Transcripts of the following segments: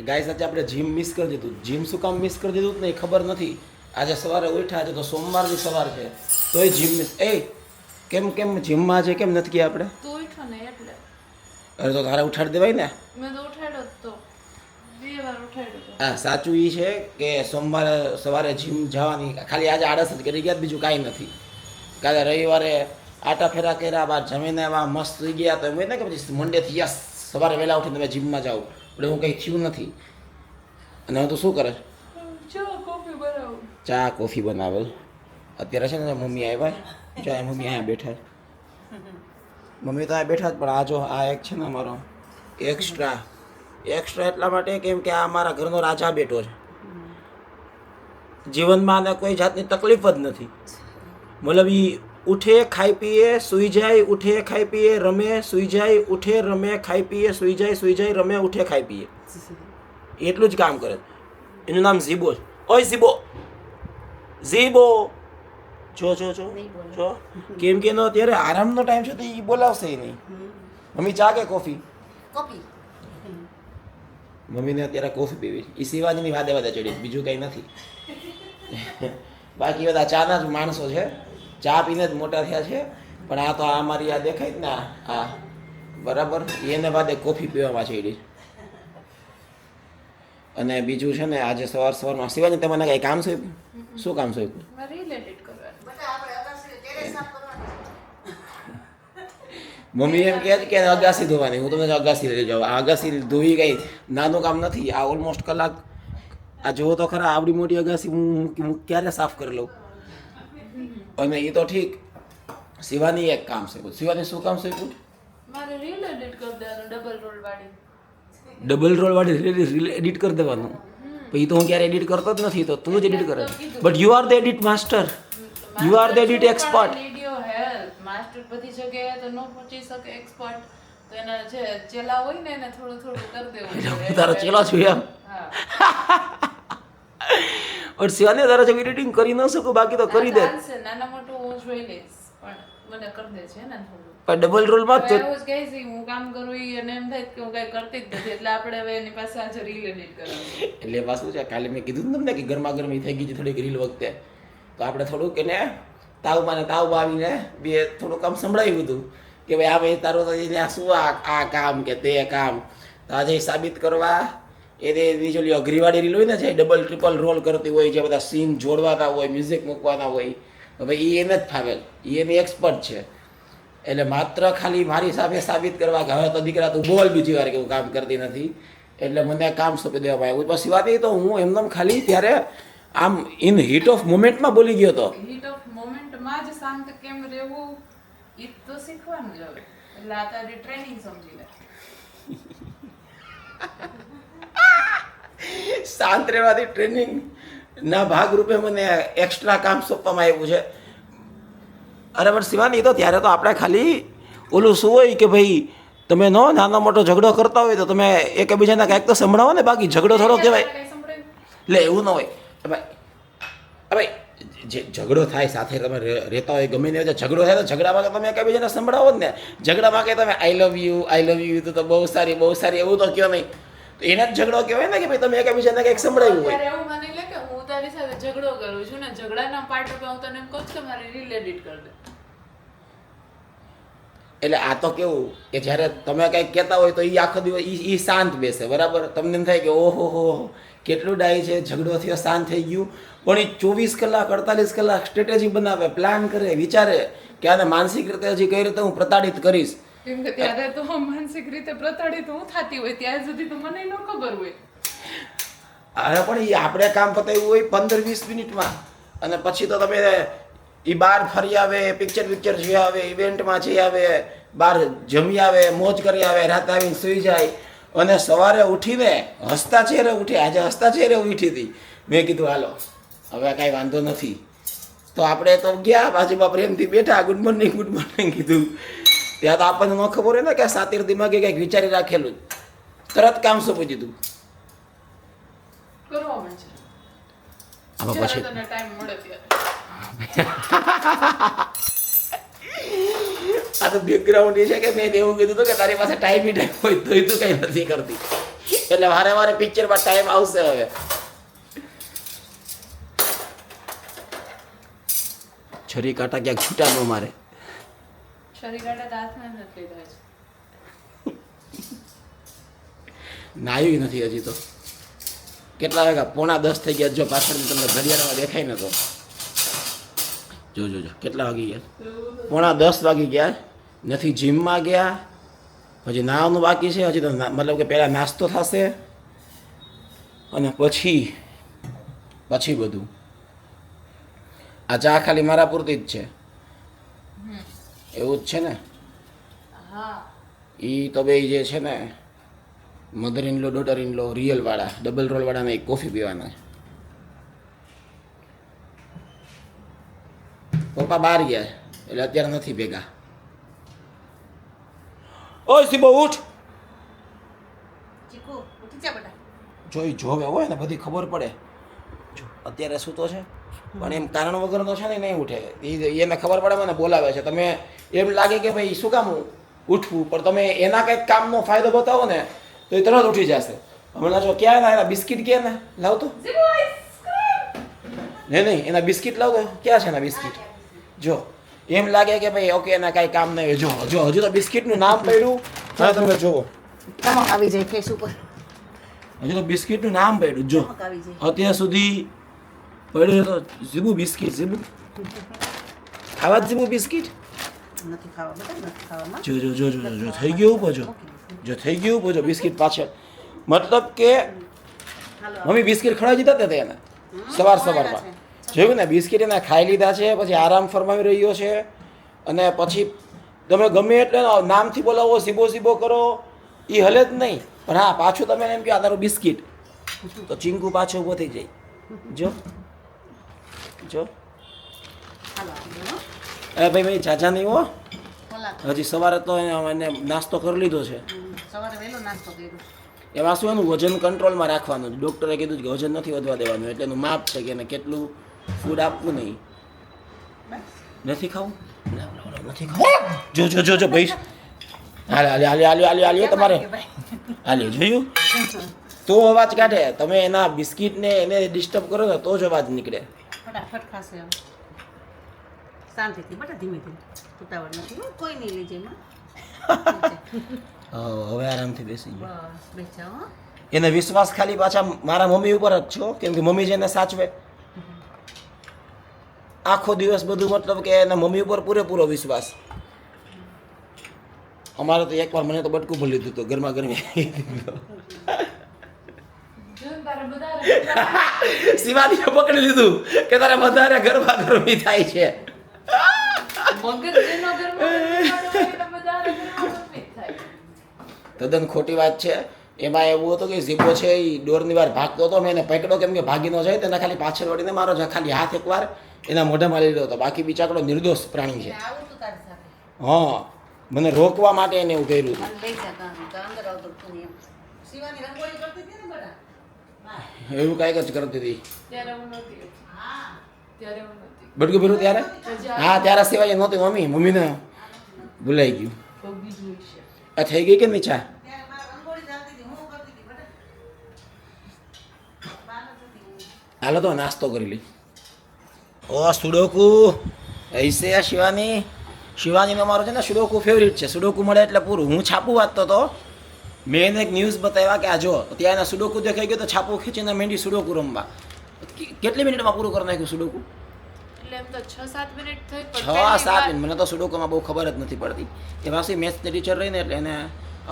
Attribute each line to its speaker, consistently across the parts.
Speaker 1: Guys આજે આપણે gym miss કરી દીધું. જીમ શું કામ મિસ કરી દીધું ને એ ખબર નથી. આજે સવારે ઉઠ્યા, આજે તો સોમવારની સવાર છે તોય જીમ મિસ. કેમ જીમમાં આજે કેમ નથી ગયા આપણે?
Speaker 2: તું ઉઠો ને એટલે.
Speaker 1: અરે તો તારે ઉઠાડી દેવાય ને.
Speaker 2: મેં તો ઉઠાડ્યો જ તો 2 વાર ઉઠાડ્યો તો.
Speaker 1: હા સાચું એ છે કે સોમવારે સવારે જીમ જવાની ખાલી આજે આળસ જ કરી ગયા, બીજું કાંઈ નથી. કાલે રવિવારે આટા ફેરા કર્યા, બાર જમીને એવા મસ્ત થઈ ગયા, તો એમ હોય ને કે પછી મંડેથી યસ સવારે વહેલા ઉઠીને તમે જીમમાં જાઓ. એટલે હું કંઈ થયું નથી. અને હવે તું શું કરે?
Speaker 2: ચા કોફી બનાવું.
Speaker 1: ચા કોફી બનાવેલ. અત્યારે છે ને મમ્મી આવ્યા, ચા મમ્મી અહીંયા બેઠા. મમ્મી તો અહીંયા બેઠા જ, પણ આ જો આ એક છે ને અમારો એક્સ્ટ્રા એટલા માટે કેમ કે આ અમારા ઘરનો રાજા બેઠો છે. જીવનમાં આને કોઈ જાતની તકલીફ જ નથી. મતલબ એ ઉઠે ખાઈ પીએ સૂઈ જાય, ઉઠે ખાઈ પીએ રમે સૂઈ જાય, ઉઠે રમે ખાઈ પીએ સૂઈ જાય રમે ઉઠે ખાઈ પીએ, એટલું જ કામ કરે. એનું નામ ઝીબો છે. ઓય ઝીબો, જો કેમ કે એનો અત્યારે આરામનો ટાઈમ છે તો એ બોલાવશે નહીં. મમ્મી ચા કે કોફી?
Speaker 3: કોફી.
Speaker 1: મમ્મીને અત્યારે કોફી પીવી. એ શિવાજીની વાદે ચડી, બીજું કંઈ નથી. બાકી બધા ચાના જ માણસો છે, ચા પીને જ મોટા થયા છે. પણ આ તો આ મારી આ દેખાય જ ને આ બરાબર એને વાદે કોફી પીવામાં ચડી. અને બીજું છે ને આજે સવારમાં શિવાજી તમને કંઈ કામ છે? શું કામ છે?
Speaker 2: મારે રીલ એડિટ કરવાનું.
Speaker 3: બટા આપણે અગાસી ટેરેસ સાફ કરવાની.
Speaker 1: મમ્મી એમ કહે છે કે અગાસી ધોવાની, હું તમને અગાસી લઈ જાઉં. આ અગાસી ધોવી કંઈ નાનું કામ નથી. આ ઓલમોસ્ટ કલાક આ જુઓ તો ખરા, આવડી મોટી અગાસી હું ક્યારે સાફ કરી લઉં. અને એ તો ઠીક, શિવાની એક કામ છે. શિવાની શું કામ છે?
Speaker 2: મારે રીલ એડિટ કરી દેવાનું ડબલ રોલ વાળી.
Speaker 1: ડબલ રોલ વાળી રીલ એડિટ કરી દેવાનું. પછી તો હું ક્યારે એડિટ કરતો જ નથી, તો તું જ એડિટ કરે. But you are the edit master, you are the edit expert.
Speaker 2: Video help master બધી જગ્યાએ તો ન પહોંચી શકે એક્સપર્ટ, તો એના જે ચેલા હોય ને એને થોડું કરી દેવું જોઈએ.
Speaker 1: તારો ચેલો છું એમ?
Speaker 2: હા.
Speaker 1: પણ શિવાની તારા જેવું એડિટિંગ કરી ન શકું, બાકી તો કરી દે.
Speaker 2: ચાલશે, નાના મોટું હું જોઈ લઈશ, પણ મને કરી દે છે ને થોડું.
Speaker 1: પણ ડબલ રોલમાં
Speaker 2: હવે એવું જ કહે છે, હું કામ કરું ઈ અને એમ થાય કે હું કઈ કરતી જ નથી, એટલે આપણે હવે એની પાસે આજે રીલ એડિટ કરવાની.
Speaker 1: એટલે પાછું છે, કાલે મેં કીધું ને તમને કે ગરમી થઈ ગઈ છે થોડીક રીલ વખતે, તો આપણે થોડુંક એને તાવમાં આવીને બે થોડું કામ સંભળાવ્યું હતું કે ભાઈ આ ભાઈ તારું તો ત્યાં શું આ કામ કે તે કામ. તો આજે સાબિત કરવા એને બીજું અઘરીવાળી રીલ હોય ને, જે ડબલ ટ્રિપલ રોલ કરતી હોય, જે બધા સીન જોડવાના હોય, મ્યુઝિક મૂકવાના હોય, ભાઈ એ એને જ ફાવેલ, એ એની એક્સપર્ટ છે. એટલે માત્ર ખાલી મારી સામે સાબિત કરવા કે હવે તો દીકરા તું બોલ બીજી વાર કે હું કામ કરતી નથી, એટલે મને કામ સોંપી દેવામાં આવ્યું. પછી વાત એ તો હું એમને ખાલી ત્યારે આમ ઇન હીટ ઓફ મોમેન્ટમાં બોલી ગયો હતો.
Speaker 2: હીટ ઓફ મોમેન્ટમાં જ શાંત કેમ રહેવું એ તો શીખવાનું જ હવે. એટલે આ તારી ટ્રેનિંગ સમજી લે.
Speaker 1: શાંત રહેવાથી ટ્રેનિંગ ના ભાગરૂપે મને એક્સ્ટ્રા કામ સોંપવામાં આવ્યું છે. અરે પણ શિવાની, તો ત્યારે તો આપણે ખાલી ઓલું શું હોય કે ભાઈ તમે નાનો મોટો ઝઘડો કરતા હોય તો તમે એકબીજાને કાંઈક તો સંભળાવો ને, બાકી ઝઘડો થોડો કહેવાય.
Speaker 2: કઈ સંભળાયું?
Speaker 1: એટલે એવું ન હોય ભાઈ જે ઝઘડો થાય સાથે તમે રહેતા હોય ગમે ને ઝઘડો થાય તો ઝઘડામાં કે તમે એકબીજાને સંભળાવો જ ને. ઝઘડામાં કે તમે આઈ લવ યુ તો બહુ સારી એવું તો કહો નહીં, તો એને જ ઝઘડો કહેવાય ને કે ભાઈ તમે એકબીજાને કંઈક સંભળાવ્યું હોય.
Speaker 2: ત્યારે એવું માની લે કે હું તારી સાથે ઝઘડો કરું છું ને, ઝઘડાના પાર્ટ પર હું તને એમ કહું છું કે મારી રીલ એડિટ કરી દે.
Speaker 1: એટલે આ તો કેવું કે જ્યારે તમે કંઈક કહેતા હોય તો એ આખો દિવસ એ શાંત બેસે, બરાબર. તમને એમ થાય કે ઓહો કેટલું ડાય છે, ઝઘડો થયો શાંત થઈ ગયું. પણ એ 24 કલાક 48 કલાક સ્ટ્રેટેજી બનાવે, પ્લાન કરે, વિચારે કે આને માનસિક રીતે હજી કઈ રીતે હું પ્રતાડિત કરીશ.
Speaker 2: કેમ કે ત્યારે તો માનસિક રીતે પ્રતાડિત હું થતી હોય, ત્યાં સુધી તો મને ન ખબર હોય.
Speaker 1: અરે પણ એ આપણે કામ પતાવ્યું હોય 15-20 મિનિટમાં, અને પછી તો તમે એ બહાર ફરી આવે, પિક્ચર જોઈ આવે, ઇવેન્ટમાં જઈ આવે, બહાર જમી આવે, મોજ કરી આવે, રાતે આવીને સૂઈ જાય, અને સવારે ઉઠીને હસતા ચહેરે ઉઠે. આજે હસતા ચહેરે ઉઠી હતી. મેં કીધું હાલો હવે કાંઈ વાંધો નથી. તો આપણે તો ગયા બાજુમાં પ્રેમથી બેઠા, ગુડ મોર્નિંગ કીધું. ત્યાં તો આપણને ન ખબર હોય ને કે સાતીર દિમાગે કંઈક વિચારી રાખેલું, તરત કામ સોંપી દીધું.
Speaker 2: કરવા માંડશે
Speaker 1: આમાં
Speaker 2: જ્યારે
Speaker 1: પછી
Speaker 2: તને ટાઈમ મળે ત્યારે.
Speaker 1: આ તો બેકગ્રાઉન્ડ એ છે કે મેં એવું કીધું હતું કે તારી પાસે ટાઈમ હોય તો તું કંઈ નથી કરતી. એટલે વારે વારે પિક્ચરમાં ટાઈમ આવશે હવે. છરી કાંટા ક્યાંક છૂટા ન મારે.
Speaker 2: શરીર કાંટા તો હાથમાં નથી લીધા છે.
Speaker 1: નાયું નથી હજી તો. કેટલા વાગ્યા? 9:30 થઈ ગયા. જો પાછળ તમને ઘડિયાળમાં દેખાય ને તો જો કેટલા વાગી ગયા? 9:30 વાગી ગયા. નથી જીમમાં ગયા, હજી નાવાનું બાકી છે. હજી તો મતલબ કે પહેલાં નાસ્તો થશે અને પછી બધું. આ ચા ખાલી મારા પૂરતી જ છે, એવું જ છે ને?
Speaker 2: હા,
Speaker 1: એ તો બે જે છે ને mother in law daughter in law real વાળા ડબલ રોલ વાળાને એક કોફી પીવાના. પપ્પા બહાર ગયા એટલે અત્યારે નથી ભેગા. ઓય સીબો ઉઠ.
Speaker 3: ચીકુ ઉઠી જા બેટા.
Speaker 1: જોઈ જોવે હોય ને બધી ખબર પડે. જો અત્યારે સૂતો છે પણ એમ કારણ વગરનો છે ને નહીં ઉઠે. એને ખબર પડે મને બોલાવે છે. તમે એમ લાગે કે ભાઈ શું કામ ઉઠવું, પણ તમે એના કંઈક કામનો ફાયદો બતાવો ને તો એ તરત ઉઠી જશે. હમણાં જો ક્યાં એના બિસ્કિટ ક્યાં ને લાવતો? નહીં એના બિસ્કિટ લાવતો. ક્યાં છે એના બિસ્કિટ? જો એમ લાગે કે ભાઈ ઓકે એના કાંઈ કામ નહીં. જો હજુ તો બિસ્કિટનું નામ પડ્યું. હા તમે જુઓ
Speaker 3: ચમક આવી જાય ફેસ ઉપર.
Speaker 1: હજુ તો બિસ્કિટનું નામ પડ્યું. જો
Speaker 3: ચમક આવી જાય.
Speaker 1: અત્યાર સુધી પડ્યું તો ઝીબુ બિસ્કિટ. ઝીબુ ખાવા જ ઝીબુ બિસ્કિટ.
Speaker 3: નથી ખાવા બેટા, નથી ખાવામાં.
Speaker 1: જો થઈ ગયું ઉપર. જો થઈ ગયું ઉપર. જો બિસ્કિટ પાછળ મતલબ કે
Speaker 3: હાલો
Speaker 1: મમ્મી બિસ્કિટ ખવડાવી દીધા હતા એને સવારમાં. જોયું ને બિસ્કિટ એને ખાઈ લીધા છે, પછી આરામ ફરમાવી રહ્યો છે. અને પછી તમે ગમે એટલે નામથી બોલાવો, સીબો કરો, એ હલે જ નહીં. પણ હા પાછું તમે એમ કહો આ તારું બિસ્કિટ તો ચીંકુ પાછો ઊભો થઈ જાય. જો
Speaker 3: હાલો આપણે હો.
Speaker 1: અરે ભાઈ ચાચા નહીં હો.
Speaker 3: કલાક.
Speaker 1: હજી સવારે તો એને નાસ્તો કરી લીધો છે.
Speaker 3: સવારે વહેલો નાસ્તો કર્યો.
Speaker 1: એમાં શું એનું વજન કંટ્રોલમાં રાખવાનું. ડૉક્ટરે કીધું કે વજન નથી વધવા દેવાનું, એટલે એનું માપ છે કે એને કેટલું ફૂડ આપવું નહીં.
Speaker 3: બસ.
Speaker 1: નથી ખાવું? નથી ખાવું. જો ભાઈ હાલે તમારે હાલે જોયું તો અવાજ કાઢે. તમે એના બિસ્કિટને એને ડિસ્ટર્બ કરો ને તો જ અવાજ નીકળે.
Speaker 3: ફટાફટ ખાશે હવે. શાંતિથી બેટા, ધીમે ધીમે. ઉતાવળ નથી હો, કોઈ નહીં લઈ જાય
Speaker 1: હવે આરામથી બેસી ગયો.
Speaker 3: બસ બેસા હો.
Speaker 1: એને વિશ્વાસ ખાલી પાછા મારા મમ્મી ઉપર જ છો, કેમ કે મમ્મી જેને સાચવે આખો દિવસ બધું. મતલબ કે એના મમ્મી ઉપર પૂરેપૂરો વિશ્વાસ. અમારે તો એકવાર મને તો બટકું ભરી લીધું હતું ગરમા ગરમી.
Speaker 2: જો તારે બધા
Speaker 1: શિવાનીએ પકડી લીધું કે તારે વધારે ગરમા ગરમી થાય છે.
Speaker 2: મગજ જેનો ઘરમાં એટલે બધા થાય.
Speaker 1: તદ્દન ખોટી વાત છે. એમાં એવું હતું કે ઝીબો છે એ ડોરની વાર ભાગતો હતો. મેં એને પકડ્યો કેમ કે ભાગી ન જાય. તેના ખાલી પાછળ વળીને મારો ખાલી હાથ એકવાર એના મોઢામાં લીધો હતો. બાકી બિચારો નિર્દોષ પ્રાણી છે.
Speaker 3: આવું તું તારી સાથે.
Speaker 1: હા મને રોકવા માટે એને એવું કર્યું હતું.
Speaker 3: મને લઈ જા ગામ, તો અંદર આવતો તું એમ. શિવાની રંગોળી કરતી હતી ને બેટા. હા.
Speaker 1: એવું કાંઈક જ કરતી હતી.
Speaker 2: ત્યારે હું નહોતી.
Speaker 3: હા.
Speaker 2: ત્યારે હું નહોતી.
Speaker 1: બટકું ભર્યું ત્યારે? હા ત્યારે સિવાય નહોતી. મમ્મીને ભૂલાઈ ગયું.
Speaker 2: તો બીજું છે.
Speaker 1: આ થઈ ગઈ કે નીચા?
Speaker 3: ત્યારે મારે રંગોળી ચાલતી હતી, હું કરતી હતી બેટા. બહાર જ હતી હું.
Speaker 1: હાલો તો નાસ્તો કરી લઈ. ઓ સુડોકુ ऐसे શિવાની. શિવાનીનો મારો છે ને સુડોકુ ફેવરિટ છે. સુડોકુ મળે એટલે પૂરું. હું છાપું વાંચતો હતો. મેં એને એક ન્યૂઝ બતાવ્યા કે આ જો ત્યાં એના સુડોકુ દેખાઈ ગયો તો છાપું ખેંચીને મેંડી સુડોકુ રમવા. કેટલી મિનિટમાં પૂરું કરી નાખ્યું સુડોકુ?
Speaker 2: એટલે એમ તો 6-7 મિનિટ થઈ પણ
Speaker 1: 6-7 મિનિટ. મને તો સુડોકુમાં બહુ ખબર જ નથી પડતી. એ પાછી મેથ્સની ટીચર રહીને એટલે એને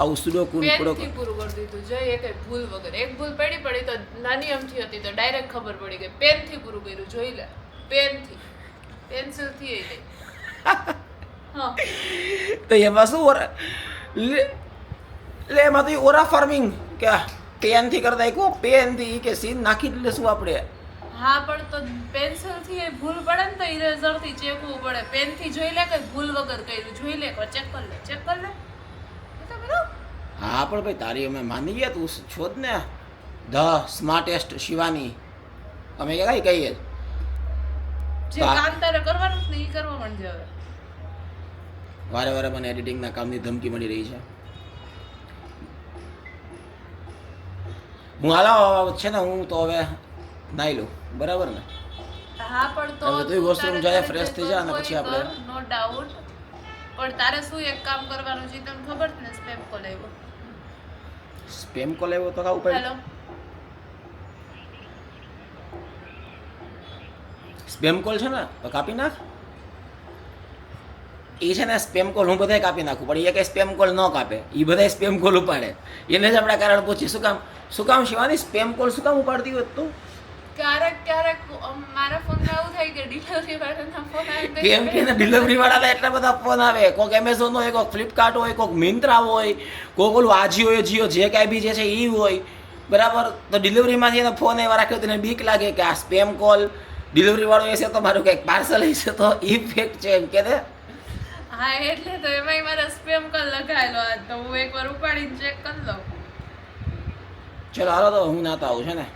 Speaker 1: આવું સુડોકુ
Speaker 2: પેનથી પૂરું કરી દીધું. જોઈએ કઈ ભૂલ વગર. એક ભૂલ પડી તો નાની અમથી હતી તો ડાયરેક્ટ ખબર પડી ગઈ. પેનથી પૂરું કર્યું. જોઈ લે. પેનથી. પેન્સિલથી એ નહીં. હા.
Speaker 1: તો એમાં શું એમાં તો ઓરા ફાર્મિંગ કે પેનથી કરતા કહો પેનથી કે સીન નાખી જ લેશું આપણે.
Speaker 2: હા પણ તો પેન્સિલથી એ ભૂલ પડે ને તો ઇરેઝરથી ચેકવું પડે. પેનથી જોઈ લે કે ભૂલ વગર કર્યું. જોઈ લે ચેક કરી લે. ચેક કરી લે. એ તો બરાબર.
Speaker 1: હા પણ ભાઈ તારી અમે માની ગયા તું છો જ ને ધ સ્માર્ટેસ્ટ શિવાની. અમે કઈ કહીએ
Speaker 2: જે કામ તારે કરવાનું જ ને એ કરવા માંડજે હવે.
Speaker 1: વારે વારે મને એડિટિંગના કામની ધમકી મળી રહી છે. હું હાલો છે ને હું તો હવે નાઈ લઉં બરાબર ને
Speaker 2: હા પણ તો
Speaker 1: હવે તું washroom જાય, fresh થઈ જા અને પછી આપણે-
Speaker 2: નો ડાઉટ. પણ તારે શું એક કામ કરવાનું છે તને ખબર છે ને? સ્પેમ કોલ આવ્યો.
Speaker 1: સ્પેમ કોલ આવ્યો તો કાવું પડે?
Speaker 2: હેલો,
Speaker 1: સ્પેમ કોલ છે ને તો કાપી નાખ. એ છે ને સ્પેમ કોલ હું બધાય કાપી નાખું, પણ એ કઈ સ્પેમ કોલ ન કાપે, એ બધાય સ્પેમ કોલ ઉપાડે. એને જ આપણે કારણ પૂછીએ શું કામ શિવાની સ્પેમ કોલ શું કામ ઉપાડતી હોય તું?
Speaker 2: ક્યારેક મારા ફોનમાં એવું થાય કે ડિલિવરી વાળાના ફોન આવે
Speaker 1: કેમ કે ડિલિવરી વાળાના એટલા બધા ફોન આવે, કોઈક એમેઝોન હોય, કોઈક ફ્લિપકાર્ટ હોય, કોઈક મિંત્રા હોય, કોઈક ઓલું આજીઓ હોય, જીઓ, જે કાંઈ બી જે છે એ હોય બરાબર. તો ડિલિવરીમાંથી એને ફોન એવા રાખ્યો તેને બીક લાગે કે આ સ્પેમ કોલ ડિલિવરી વાળો હશે તો મારું કંઈક પાર્સલ હશે તો એ ફેક છે એમ કે દે.
Speaker 2: હા એટલે તો એમાંય મારા સ્પેમ કોલ લગાવેલો આ તો હું એકવાર ઉપાડીને ચેક કરી લઉં.
Speaker 1: ચલો હાલો તો હું નાતો આવું છે ને.